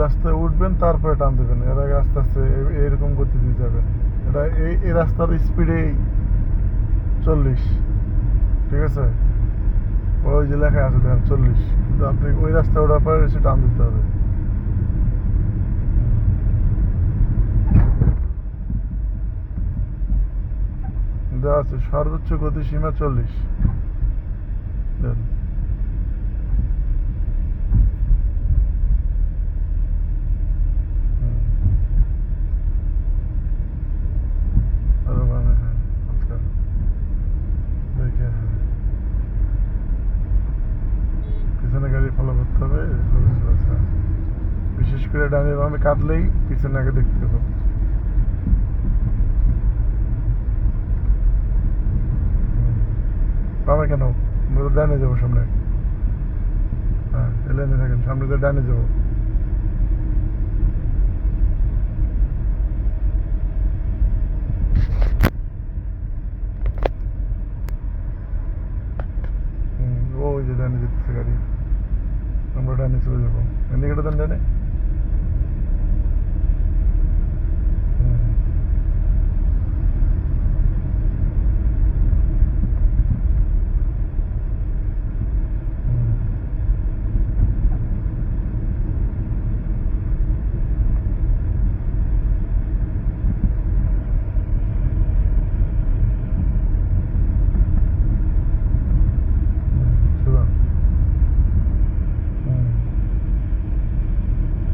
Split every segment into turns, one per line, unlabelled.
রাস্তায় উঠবেন, তারপরে টান দেবেন। এর আগে আস্তে আস্তে এইরকম গতি দিয়ে যাবেন। এটা এই রাস্তার স্পিডে 40, ঠিক আছে? ওই যে লেখা আছে দেখেন 40, কিন্তু আপনি ওই রাস্তায় ওঠার পরে এসে টান দিতে হবে। দেওয়া আছে সর্বোচ্চ গতি সীমা 40। দেন আরো মানে হ্যাঁ, আচ্ছা দেখে হ্যাঁ, পিছনে গাড়ি ফলো করতে হবে। আচ্ছা, বিশেষ করে ডানে বামে কাটলেই পিছনে আগে দেখতে হবে। বামে কেন? আমরা তো ডানে যাবো সামনে। হ্যাঁ, এলেনে থাকেন, সামনে তো ডানে যাবো। ওই যে ডানে যেতেছে গাড়ি, আমরা ডানে চলে যাবো। ইন্ডিকেটর দেন ডানে।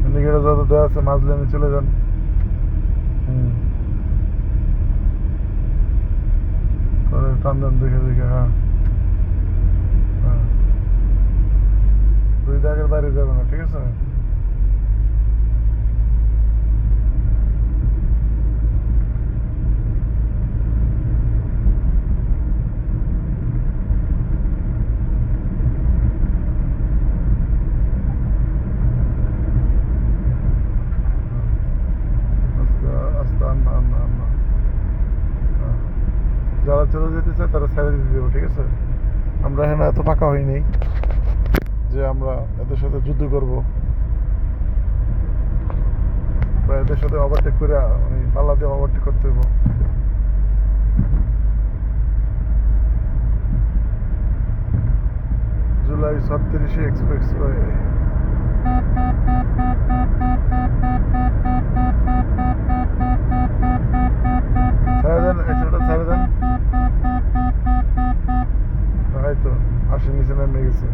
ইন্ডিকেটর যত দেওয়া আছে মাঝ লেনে চলে যান। পরে টান দেন দেখে দেখে। হ্যাঁ হ্যাঁ, দুই দাগের বাইরে যাবে না, ঠিক আছে? আস্তে আস্তে আন্না আন্না আন্না। হ্যাঁ, যারা চলে যেতে চায় তারা ছেড়ে দিতে দেবো, ঠিক আছে? আমরা এখানে এত পাকা হইনি যে আমরা এদের সাথে যুদ্ধ করব বা এদের সাথে ওভারটেক করে মানে পাল্লা দিয়ে ওভারটেক করতে হইব। জুলাই 36 এক্সপ্রেসওয়ে। ছেড়ে দেন, এক্সট্রাটা ছেড়ে দেন। এই তো 80 নিচে নেমে গেছে।